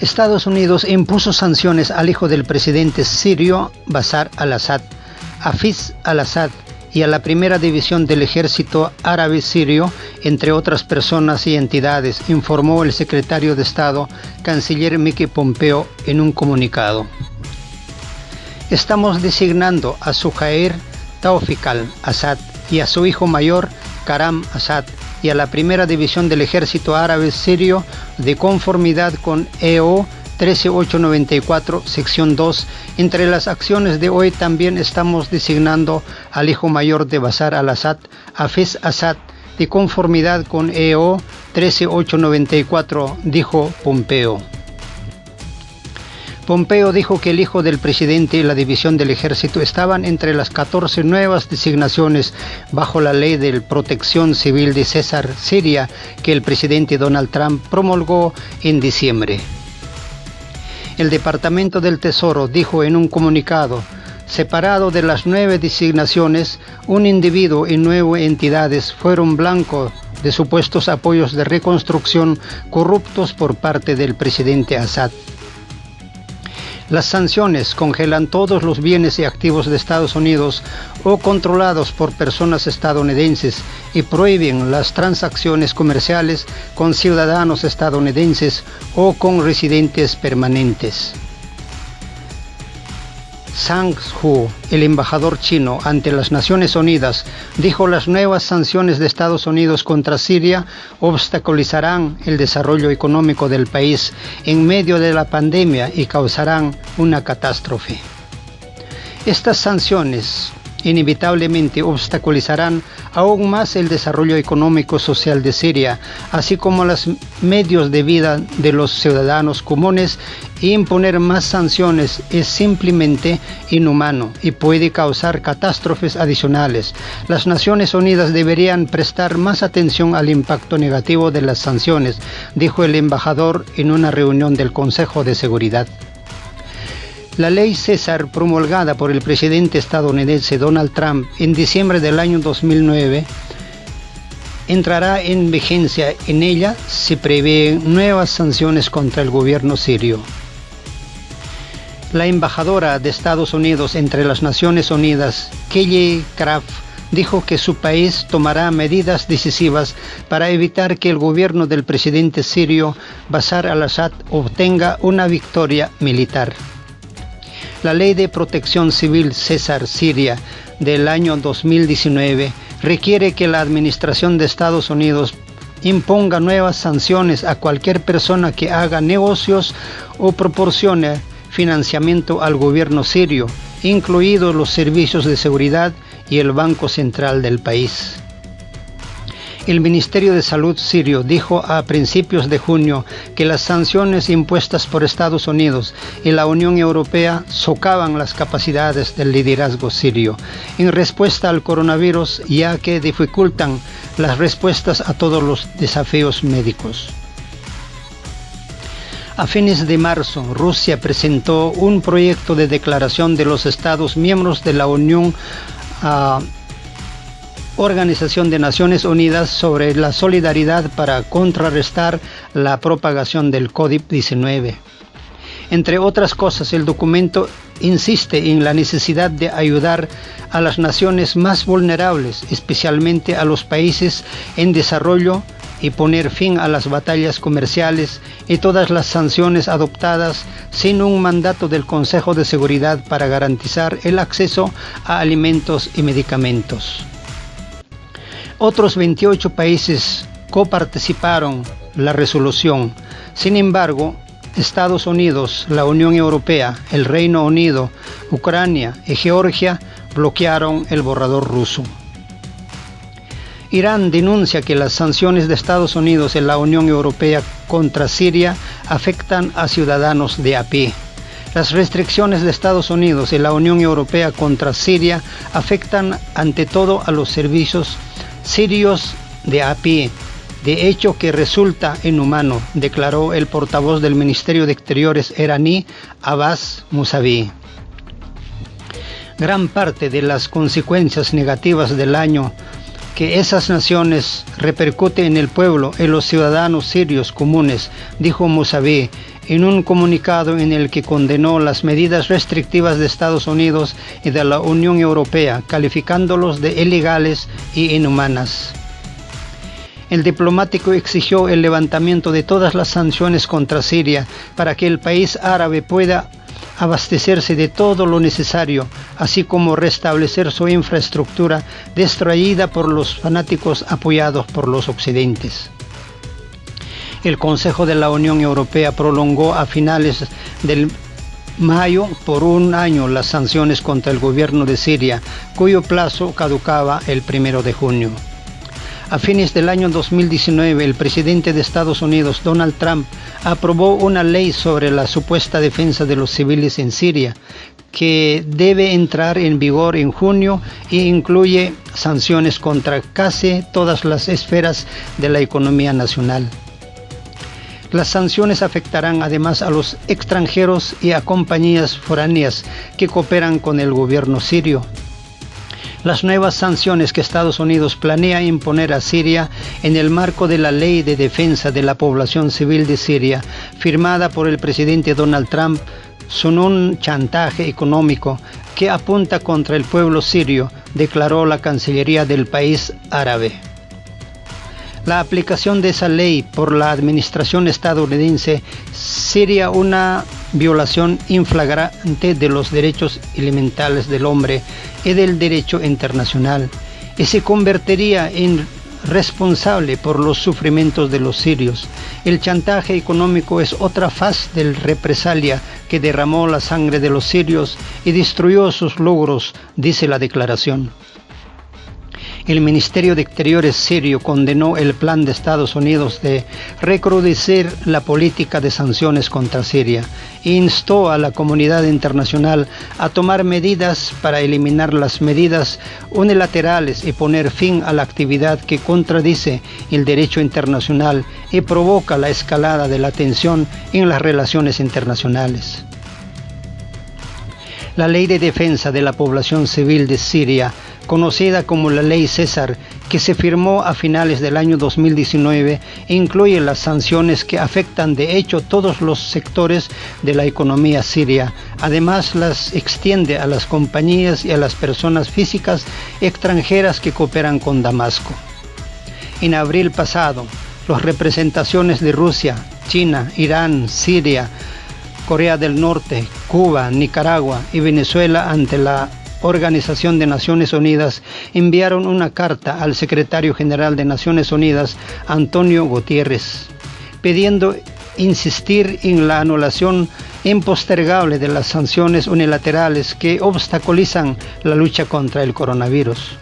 Estados Unidos impuso sanciones al hijo del presidente sirio Bashar al-Assad, Hafez al-Assad, y a la primera división del ejército árabe sirio, entre otras personas y entidades, informó el secretario de Estado, canciller Mike Pompeo, en un comunicado. Estamos designando a Suhair Taufik al-Assad y a su hijo mayor, Karam Assad, y a la primera división del ejército árabe sirio de conformidad con EO 13894, sección 2. Entre las acciones de hoy también estamos designando al hijo mayor de Bashar al-Assad, Hafez Assad, de conformidad con EO 13894, dijo Pompeo. Pompeo dijo que el hijo del presidente y la división del ejército estaban entre las 14 nuevas designaciones bajo la ley de protección civil de César Siria que el presidente Donald Trump promulgó en diciembre. El Departamento del Tesoro dijo en un comunicado: separado de las 9 designaciones, un individuo y 9 entidades fueron blanco de supuestos apoyos de reconstrucción corruptos por parte del presidente Assad. Las sanciones congelan todos los bienes y activos de Estados Unidos o controlados por personas estadounidenses y prohíben las transacciones comerciales con ciudadanos estadounidenses o con residentes permanentes. Zhang Hu, el embajador chino ante las Naciones Unidas, dijo: las nuevas sanciones de Estados Unidos contra Siria obstaculizarán el desarrollo económico del país en medio de la pandemia y causarán una catástrofe. Estas sanciones inevitablemente obstaculizarán aún más el desarrollo económico social de Siria, así como los medios de vida de los ciudadanos comunes, y imponer más sanciones es simplemente inhumano y puede causar catástrofes adicionales. Las Naciones Unidas deberían prestar más atención al impacto negativo de las sanciones, dijo el embajador en una reunión del Consejo de Seguridad. La ley César, promulgada por el presidente estadounidense Donald Trump en diciembre del año 2009, entrará en vigencia. En ella se prevén nuevas sanciones contra el gobierno sirio. La embajadora de Estados Unidos entre las Naciones Unidas, Kelly Craft, dijo que su país tomará medidas decisivas para evitar que el gobierno del presidente sirio Bashar al-Assad obtenga una victoria militar. La Ley de Protección Civil César Siria del año 2019 requiere que la administración de Estados Unidos imponga nuevas sanciones a cualquier persona que haga negocios o proporcione financiamiento al gobierno sirio, incluidos los servicios de seguridad y el Banco Central del país. El Ministerio de Salud sirio dijo a principios de junio que las sanciones impuestas por Estados Unidos y la Unión Europea socavan las capacidades del liderazgo sirio en respuesta al coronavirus, ya que dificultan las respuestas a todos los desafíos médicos. A fines de marzo, Rusia presentó un proyecto de declaración de los Estados miembros de la Unión Organización de Naciones Unidas sobre la solidaridad para contrarrestar la propagación del COVID-19. Entre otras cosas, el documento insiste en la necesidad de ayudar a las naciones más vulnerables, especialmente a los países en desarrollo, y poner fin a las batallas comerciales y todas las sanciones adoptadas sin un mandato del Consejo de Seguridad para garantizar el acceso a alimentos y medicamentos. Otros 28 países coparticiparon la resolución. Sin embargo, Estados Unidos, la Unión Europea, el Reino Unido, Ucrania y Georgia bloquearon el borrador ruso. Irán denuncia que las sanciones de Estados Unidos y la Unión Europea contra Siria afectan a ciudadanos de a pie. Las restricciones de Estados Unidos y la Unión Europea contra Siria afectan ante todo a los servicios sirios de a pie, de hecho que resulta inhumano, declaró el portavoz del Ministerio de Exteriores iraní, Abbas Mousavi. Gran parte de las consecuencias negativas del año que esas naciones repercuten en el pueblo y los ciudadanos sirios comunes, dijo Mousavi en un comunicado en el que condenó las medidas restrictivas de Estados Unidos y de la Unión Europea, calificándolos de ilegales e inhumanas. El diplomático exigió el levantamiento de todas las sanciones contra Siria para que el país árabe pueda abastecerse de todo lo necesario, así como restablecer su infraestructura destruida por los fanáticos apoyados por los occidentes. El Consejo de la Unión Europea prolongó a finales del mayo por un año las sanciones contra el gobierno de Siria, cuyo plazo caducaba el 1 de junio. A fines del año 2019, el presidente de Estados Unidos, Donald Trump, aprobó una ley sobre la supuesta defensa de los civiles en Siria, que debe entrar en vigor en junio e incluye sanciones contra casi todas las esferas de la economía nacional. Las sanciones afectarán además a los extranjeros y a compañías foráneas que cooperan con el gobierno sirio. Las nuevas sanciones que Estados Unidos planea imponer a Siria en el marco de la Ley de Defensa de la Población Civil de Siria, firmada por el presidente Donald Trump, son un chantaje económico que apunta contra el pueblo sirio, declaró la Cancillería del país árabe. La aplicación de esa ley por la administración estadounidense sería una violación inflagrante de los derechos elementales del hombre y del derecho internacional, y se convertiría en responsable por los sufrimientos de los sirios. El chantaje económico es otra faz del represalia que derramó la sangre de los sirios y destruyó sus logros, dice la declaración. El Ministerio de Exteriores sirio condenó el plan de Estados Unidos de recrudecer la política de sanciones contra Siria e instó a la comunidad internacional a tomar medidas para eliminar las medidas unilaterales y poner fin a la actividad que contradice el derecho internacional y provoca la escalada de la tensión en las relaciones internacionales. La Ley de Defensa de la Población Civil de Siria, conocida como la Ley César, que se firmó a finales del año 2019, incluye las sanciones que afectan de hecho todos los sectores de la economía siria. Además, las extiende a las compañías y a las personas físicas extranjeras que cooperan con Damasco. En abril pasado, las representaciones de Rusia, China, Irán, Siria, Corea del Norte, Cuba, Nicaragua y Venezuela ante la Organización de Naciones Unidas enviaron una carta al secretario general de Naciones Unidas, Antonio Guterres, pidiendo insistir en la anulación impostergable de las sanciones unilaterales que obstaculizan la lucha contra el coronavirus.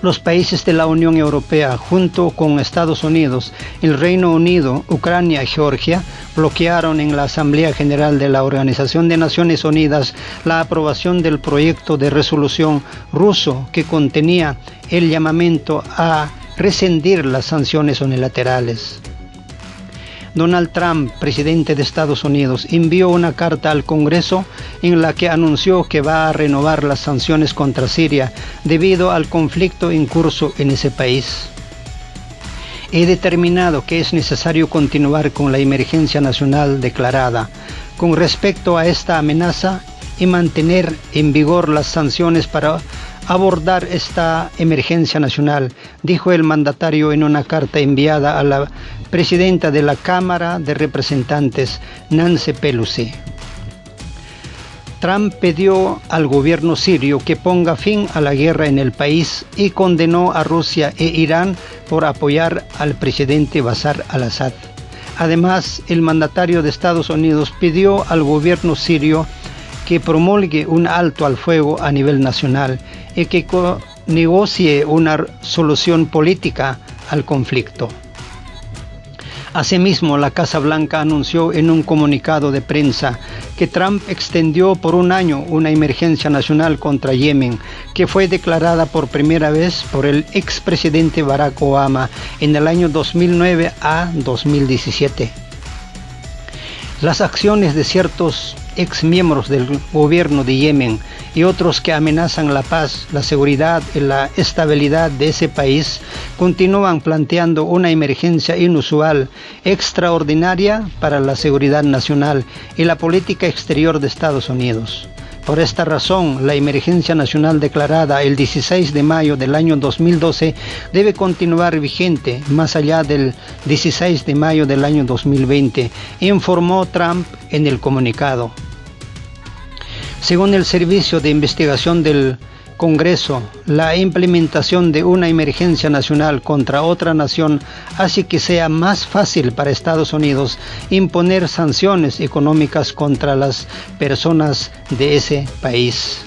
Los países de la Unión Europea, junto con Estados Unidos, el Reino Unido, Ucrania y Georgia, bloquearon en la Asamblea General de la Organización de Naciones Unidas la aprobación del proyecto de resolución ruso que contenía el llamamiento a rescindir las sanciones unilaterales. Donald Trump, presidente de Estados Unidos, envió una carta al Congreso en la que anunció que va a renovar las sanciones contra Siria debido al conflicto en curso en ese país. He determinado que es necesario continuar con la emergencia nacional declarada con respecto a esta amenaza y mantener en vigor las sanciones para abordar esta emergencia nacional, dijo el mandatario en una carta enviada a la presidenta de la Cámara de Representantes, Nancy Pelosi. Trump pidió al gobierno sirio que ponga fin a la guerra en el país y condenó a Rusia e Irán por apoyar al presidente Bashar al-Assad. Además, el mandatario de Estados Unidos pidió al gobierno sirio que promulgue un alto al fuego a nivel nacional y que negocie una solución política al conflicto. Asimismo, la Casa Blanca anunció en un comunicado de prensa que Trump extendió por un año una emergencia nacional contra Yemen, que fue declarada por primera vez por el expresidente Barack Obama en el año 2009 a 2017. Las acciones de ciertos exmiembros del gobierno de Yemen y otros que amenazan la paz, la seguridad y la estabilidad de ese país continúan planteando una emergencia inusual, extraordinaria para la seguridad nacional y la política exterior de Estados Unidos. Por esta razón, la emergencia nacional declarada el 16 de mayo del año 2012 debe continuar vigente más allá del 16 de mayo del año 2020, informó Trump en el comunicado. Según el Servicio de Investigación del Congreso, la implementación de una emergencia nacional contra otra nación hace que sea más fácil para Estados Unidos imponer sanciones económicas contra las personas de ese país.